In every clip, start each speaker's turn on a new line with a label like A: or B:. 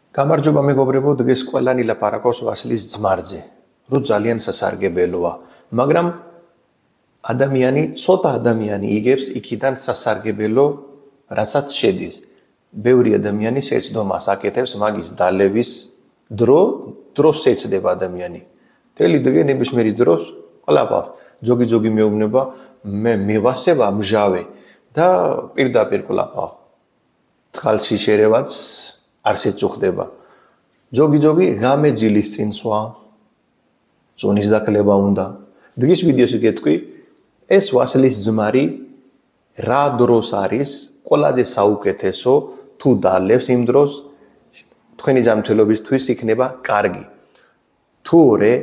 A: გამარჯობა მეგობრებო, დღეს ყველანი ლაპარაკობს ვასილის ძმარზე, რომ ძალიან სასარგებლოა, მაგრამ ცოტა ადამიანი იგებს იქიდან სასარგებლო, რაცაც შედის. ბევრი ადამიანი შეცდომას აკეთებს მაგის დალევის დროს ეცდება ადამიანი. მთელი დღე ნებისმიერ დროს ყლაპავს, ჯოგი მეუბნება, მე მივასება მჟავე და პირდაპირ ყლაპავ. წყალში შერევაც არ შეწუხდება. ჯოგი ღამე ძილის წინ სვა. ზონის დაკლება უნდა. დღის ვიდეოში გეტყვი, ეს ვასილის ძმარი რა დროს არის ყველაზე საუკეთესო თუ დალევს იმ დროს თქვენი ჯანმრთელობისთვის იქნება კარგი. თორე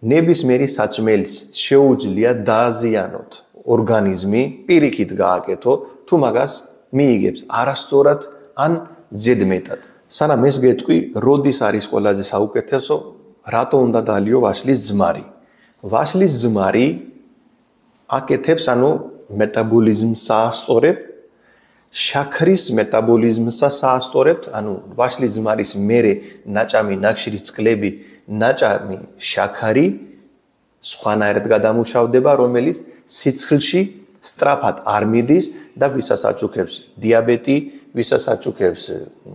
A: ნებისმიერი საჭმელის შეუძლია დააზიანოთ ორგანიზმი, პირიქით გააკეთო, თუ მაგას მიიგებს არასწორად ან ზედმეტად. სანამ ეს გეტყვი, როდის არის ყველაზე საუკეთესო, რატო უნდა დალიო ვასილის ძმარი? ვასილის ძმარი აკეთებს, მეტაბოლიზმს საასწორებთ, შაქრის მეტაბოლიზმს საასწორებთ, ვასილის ძმარის მერე ნაჭამი ნაკშირის წყლები, ნაჭამი შაქარი სხვანაირად გადამუშავდება, რომელიც სიცხლში სწრაფად არ მიდის და ვისაც აჩუქებს დიაბეტი, ვისაც აჩუქებს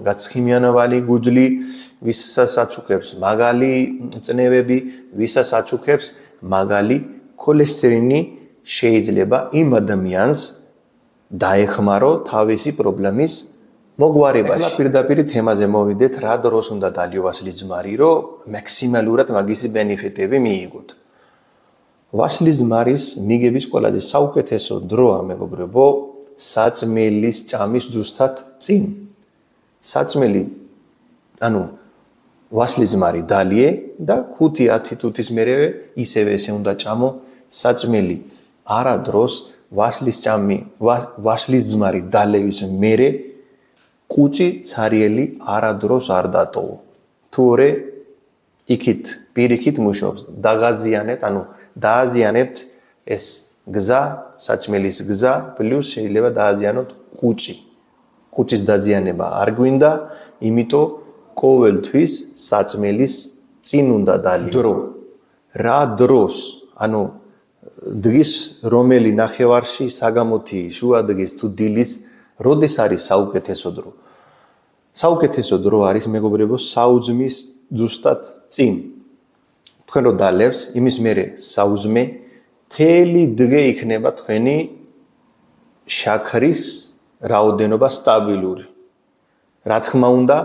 A: გაცხიმიანოვანი გუგლი, ვისაც აჩუქებს მაგალი წნევები, ვისაც აჩუქებს მაგალი ქოლესტერინი, შეიძლება იმ ადამიანს დაეხმარო თავისი პრობლემის მოგვარებაში. ახლა პირდაპირ თემაზე მოვიდეთ, რა დროს უნდა დალიო ვასილის ძმარი, რომ მაქსიმალურად მაგისი ბენეფიტები მიიღოთ. ვასილის ძმარის მიგების ყველაზე საუკეთესო დროა, მეგობრებო, საწმელის ჭამის ზუსტად წინ. საწმელი, ვასილის ძმარი დალიე და 5-10 თუთის მერე ისევე ესე უნდა ჭამო საწმელი. არა დროს ვასილის ძმარი დალევის მერე კუჭი ცარიელი არა დროს არ დატოვო. თორე იქით პირიქით მუშაობს, დააზიანებთ ეს გზა, საჭმელის გზა, პლუს შეიძლება დააზიანოთ კუჭი. კუჭის დაზიანება არ გვინდა, იმიტომ ყოველთვის საჭმელის წინ უნდა დალიო. რა დროს, დღის რომელი ნახევარში, საგამოთი, შუადღის თუ დილის, როდის არის საუკეთესო დრო? საუკეთესო დრო არის, მეგობრებო, საუძმის ზუსტად წინ. თქვენ რო დალევს, იმის მერე საუზმე, მთელი დღე იქნება თქვენი შაქრის რაოდენობა სტაბილური. რა თქმა უნდა,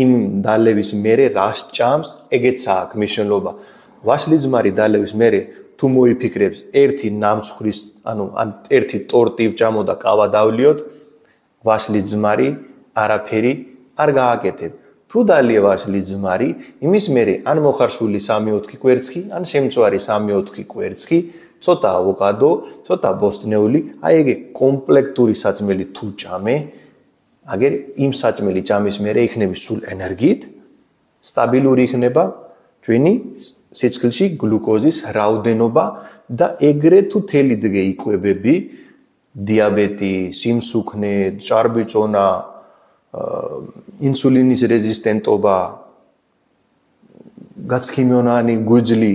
A: იმ დალევის მერე რას ჭამს, ეგეც აქვს მნიშვნელობა. ვასილის ძმარი დალევის მერე თუ მოიფიქრებს ერთი ნამცხვრის, ერთი ტორტი ვჭამო და კავა დავლიოთ, ვასილის ძმარი არაფერი არ გააკეთებ. თუ დალიე ვასილის ძმარი, იმის მერე ან მოხარშული 3-4 კვერცხი, ან შემწვარი 3-4 კვერცხი, ცოტა ავოკადო, ცოტა ბოსტნეული, ეგ კომპლექტური საჭმელი თუ ჭამე, აგერ იმ საჭმელი ჭამის მერე იქნები სულ ენერგიით, სტაბილური იქნება ჩვენი სიცხლში გლუკოზის რაოდენობა და ეგრე თუ მთელი დღე იკვებები, დიაბეტი, სიმსუქნე, ჭარბიწონა, ინსულინის რეზისტენტობა, გაცხიმიანოვანი გუგლი,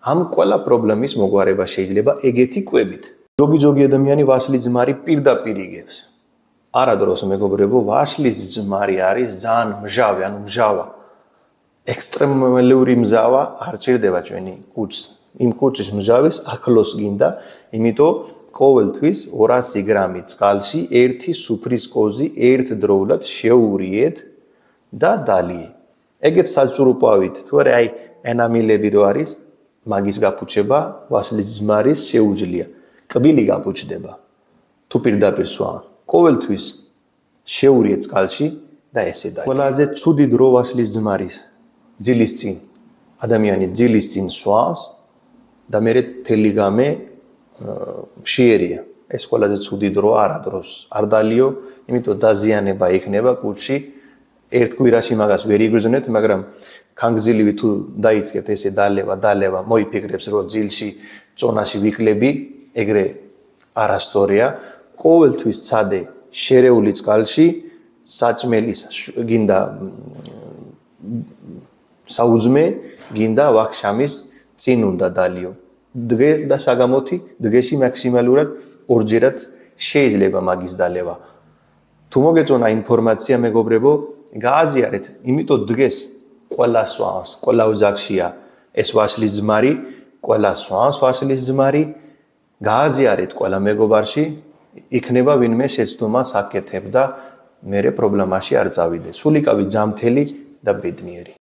A: ამ ყველა პრობლემის მოგვარება შეიძლება ეგეთი კვებით. ჯოგი ადამიანი ვასილის ძმარი პირდაპირ იგებს. არა დროს, მეგობრებო, ვასილის ძმარი არის ძალიან მჟავე, მჟავა. ექსტრემალური მჟავა არ ჭირდება ჩვენი კუჭს. იმ კუჭის მჟავის ახლოს გინდა, იმიტომ ყოველთვის 200 გრამი წყალში 1 სუფრის კოზი ერთდროულად შეურიეთ და დალიე. ეგეთ საჭურუპავით, თორე ენამილები რო არის, მაგის გაფუჩება ვასილის ძმარის შეუძლია. კბილი გაფუჩდება. თუ პირდაპირ სვა, ყოველთვის შეურიეთ წყალში და ესე დალიე. ყველაზე ცუდი დრო ვასილის ძმარის ძილის წინ. ადამიანი ძილის წინ სვავს და მერე მთელი ღამე მშიერია. ეს ყველაზე ცუდი დრო არა დროს. არ დალიო, იმიტომ დაზიანება იქნება კუჭში. ერთ კვირაში მაგას ვერ იგრძნეთ, მაგრამ ხანგრძლივი თუ დაიწყეთ ესე დალევა, მოიფიქრებს, რომ ძილში, წონაში ვიკლები, ეგრე არასწორია. ყოველთვის ცადე შერეული წყალში, საჭმელის გინდა საუძმე გინდა ვახშამის წინ უნდა დალიო. დღეს და საგამოთი დღეში მაქსიმალურად ორჯერად შეიძლება მაგის დალევა. თუ მოგეწონა ინფორმაცია მეგობრებო, გააზიარეთ, იმიტომ დღეს ყველა სვამს, ყველა ოჯახშია ეს ვაშლის ძმარი, ყველა სვამს ვაშლის ძმარი, გააზიარეთ ყველა მეგობარში, იქნება ვინმე შეცდომას აკეთებდა, მერე პრობლემაში არ წავიდეს. სულიკავი, ჯანმრთელი და ბედნიერი.